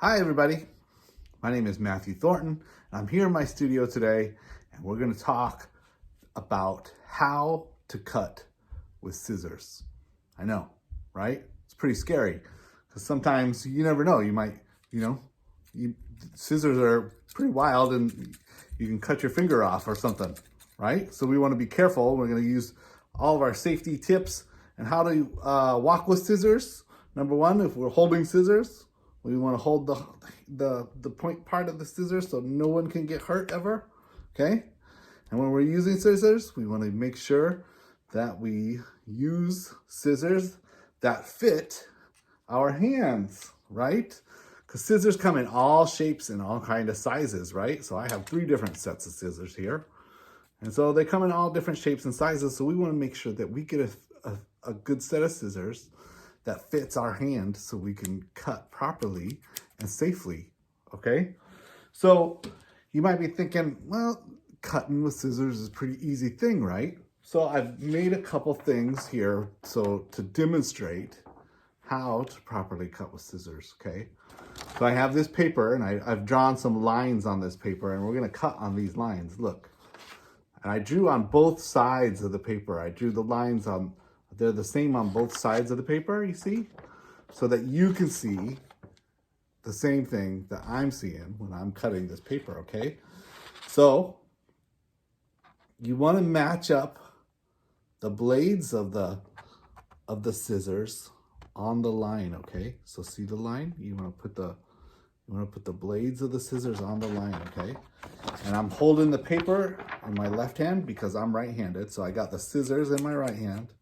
Hi everybody, my name is Matthew Thornton, and I'm here in my studio today, and we're going to talk about how to cut with scissors. I know, right? It's pretty scary, because sometimes you never know, scissors are pretty wild and you can cut your finger off or something, right? So we want to be careful. We're going to use all of our safety tips and how to walk with scissors. Number one, if we're holding scissors, we want to hold the point part of the scissors so no one can get hurt ever, okay? And when we're using scissors, we want to make sure that we use scissors that fit our hands, right? Because scissors come in all shapes and all kind of sizes, right? So I have 3 different sets of scissors here. And so they come in all different shapes and sizes. So we want to make sure that we get a good set of scissors that fits our hand so we can cut properly and safely, okay? So you might be thinking, well, cutting with scissors is a pretty easy thing, right? So I've made a couple things here to demonstrate how to properly cut with scissors, okay? So I have this paper and I've drawn some lines on this paper and we're gonna cut on these lines, look. And I drew on both sides of the paper. I drew the lines on, they're the same on both sides of the paper, you see? So that you can see the same thing that I'm seeing when I'm cutting this paper, okay? So you want to match up the blades of the scissors on the line, okay? So see the line? You want to put the blades of the scissors on the line, okay? And I'm holding the paper in my left hand because I'm right-handed. So I got the scissors in my right hand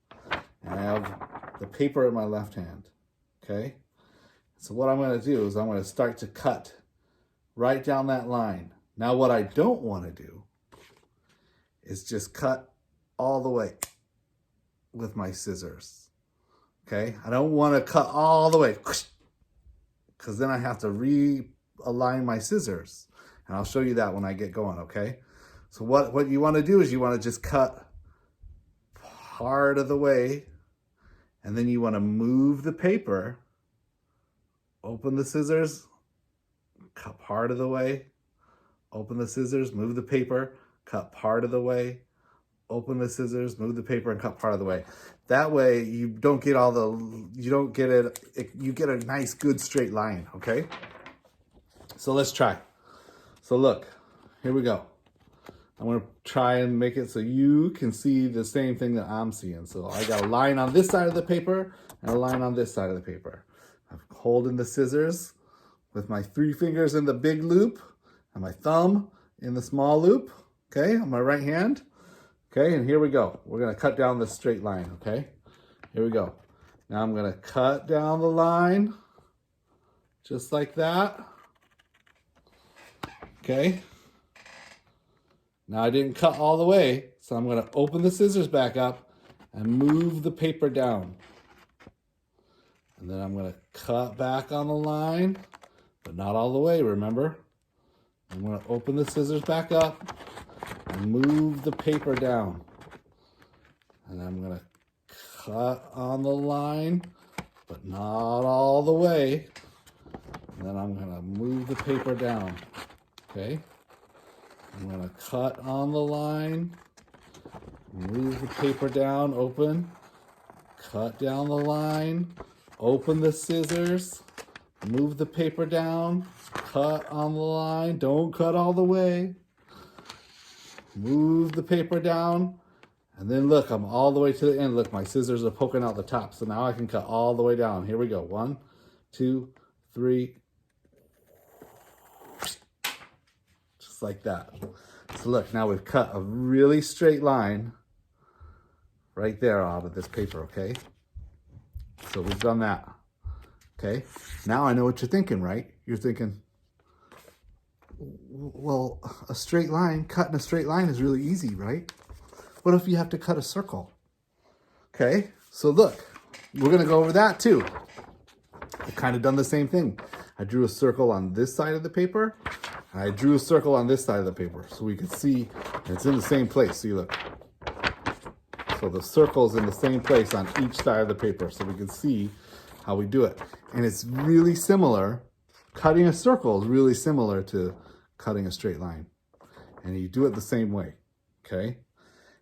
and I have the paper in my left hand, okay? So what I'm going to do is I'm going to start to cut right down that line. Now what I don't want to do is just cut all the way with my scissors, okay? I don't want to cut all the way because then I have to realign my scissors. And I'll show you that when I get going, okay? So what you want to do is you want to just cut part of the way, and then you want to move the paper, open the scissors, cut part of the way, open the scissors, move the paper, cut part of the way, open the scissors, move the paper, and cut part of the way. That way you don't get you get a nice, good straight line, okay? So let's try. So look, here we go. I'm gonna try and make it so you can see the same thing that I'm seeing. So I got a line on this side of the paper and a line on this side of the paper. I'm holding the scissors with my 3 fingers in the big loop and my thumb in the small loop, okay, on my right hand. Okay, and here we go. We're gonna cut down this straight line, okay? Here we go. Now I'm gonna cut down the line, just like that. Okay. Now I didn't cut all the way, so I'm gonna open the scissors back up and move the paper down. And then I'm gonna cut back on the line, but not all the way, remember? I'm gonna open the scissors back up and move the paper down. And I'm gonna cut on the line, but not all the way. And then I'm gonna move the paper down, okay? I'm gonna cut on the line, move the paper down, open, cut down the line, open the scissors, move the paper down, cut on the line, don't cut all the way, move the paper down, and then look, I'm all the way to the end. Look, my scissors are poking out the top, so now I can cut all the way down. Here we go, 1, 2, 3, just like that. So look, now we've cut a really straight line right there out of this paper, okay? So we've done that, okay? Now I know what you're thinking, right? You're thinking, well, a straight line, cutting a straight line is really easy, right? What if you have to cut a circle? Okay, so look, we're gonna go over that too. I've kind of done the same thing. I drew a circle on this side of the paper, and I drew a circle on this side of the paper so we can see it's in the same place. See, look. So the circle's in the same place on each side of the paper so we can see how we do it. And it's really similar cutting a circle is really similar to cutting a straight line. And you do it the same way, okay?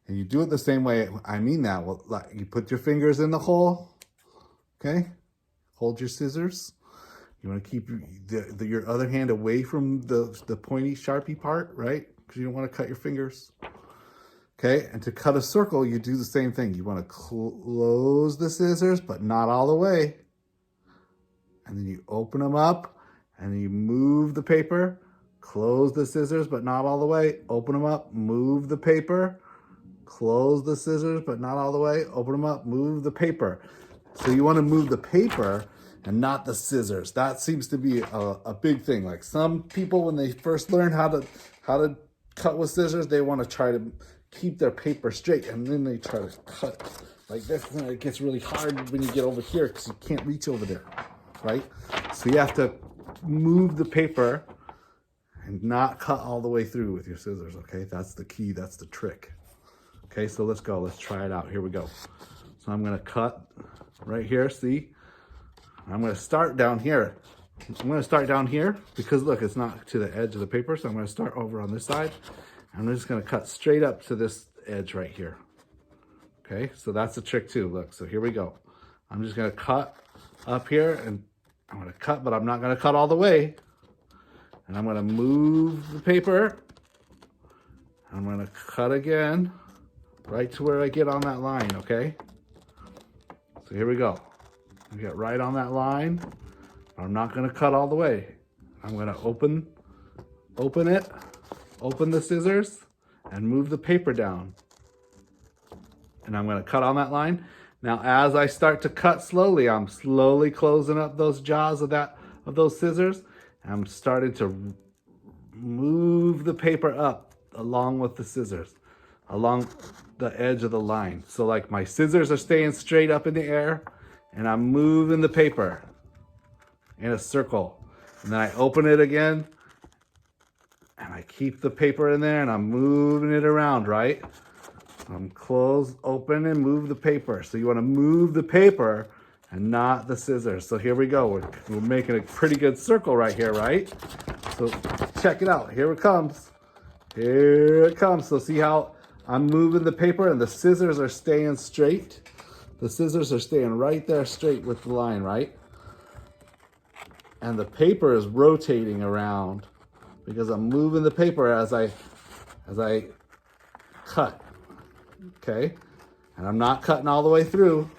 And you do it the same way, I mean that. Well, like you put your fingers in the hole, okay? Hold your scissors. You want to keep your other hand away from the pointy, sharpy part, right? Because you don't want to cut your fingers. Okay, and to cut a circle, you do the same thing. You want to close the scissors, but not all the way. And then you open them up, and then you move the paper. Close the scissors, but not all the way. Open them up, move the paper. Close the scissors, but not all the way. Open them up, move the paper. So you want to move the paper and not the scissors. That seems to be a big thing. Like some people, when they first learn how to cut with scissors, they want to try to keep their paper straight, and then they try to cut like this, and it gets really hard when you get over here because you can't reach over there, right? So you have to move the paper and not cut all the way through with your scissors, okay? That's the key, that's the trick. Okay, so let's go, let's try it out. Here we go. So I'm gonna cut right here, see? I'm gonna start down here. I'm gonna start down here because look, it's not to the edge of the paper, so I'm gonna start over on this side. I'm just gonna cut straight up to this edge right here. Okay, so that's the trick too, look, so here we go. I'm just gonna cut up here, and I'm gonna cut, but I'm not gonna cut all the way. And I'm gonna move the paper. I'm gonna cut again, right to where I get on that line, okay? So here we go. I get right on that line. I'm not gonna cut all the way. I'm gonna open it, open the scissors, and move the paper down. And I'm gonna cut on that line. Now, as I start to cut slowly, I'm slowly closing up those jaws of those scissors. I'm starting to move the paper up along with the scissors, along the edge of the line. So like my scissors are staying straight up in the air, and I'm moving the paper in a circle. And then I open it again, and I keep the paper in there, and I'm moving it around, right? I'm close, open, and move the paper. So you want to move the paper and not the scissors. So here we go. We're making a pretty good circle right here, right? So check it out. Here it comes. Here it comes. So see how I'm moving the paper and the scissors are staying straight? The scissors are staying right there straight with the line, right? And the paper is rotating around because I'm moving the paper as I cut, okay? And I'm not cutting all the way through.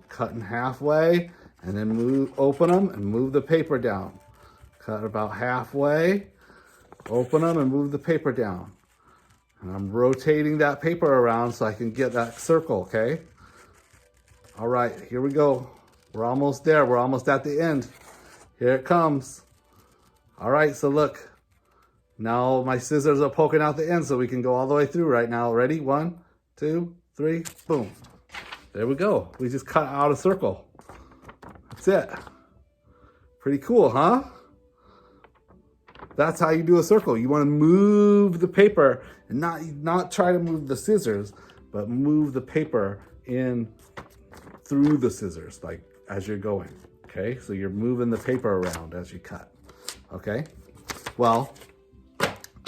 Cutting halfway, and then open them and move the paper down. Cut about halfway, open them and move the paper down. And I'm rotating that paper around so I can get that circle, okay? All right, here we go. We're almost there. We're almost at the end. Here it comes. All right, so look. Now my scissors are poking out the end so we can go all the way through right now. Ready? 1, 2, 3, boom. There we go. We just cut out a circle. That's it. Pretty cool, huh? That's how you do a circle. You want to move the paper and not try to move the scissors, but move the paper in through the scissors, like as you're going, okay? So you're moving the paper around as you cut, okay? Well,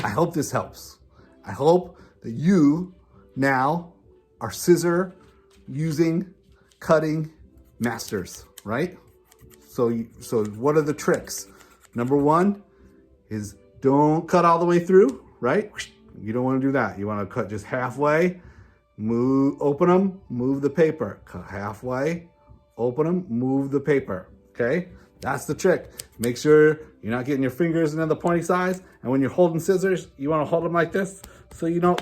I hope this helps. I hope that you now are scissor using cutting masters, right? So what are the tricks? Number 1 is don't cut all the way through, right? You don't want to do that. You want to cut just halfway, open them, move the paper. Cut halfway, open them, move the paper, okay? That's the trick. Make sure you're not getting your fingers into the pointy sides, and when you're holding scissors, you want to hold them like this so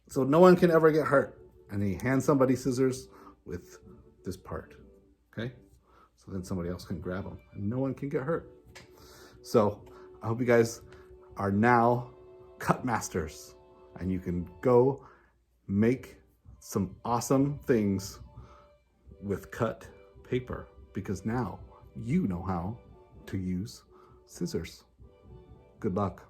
so no one can ever get hurt. And then you hand somebody scissors with this part, okay? So then somebody else can grab them and no one can get hurt. So I hope you guys are now cut masters and you can go make some awesome things with cut paper because now you know how to use scissors. Good luck.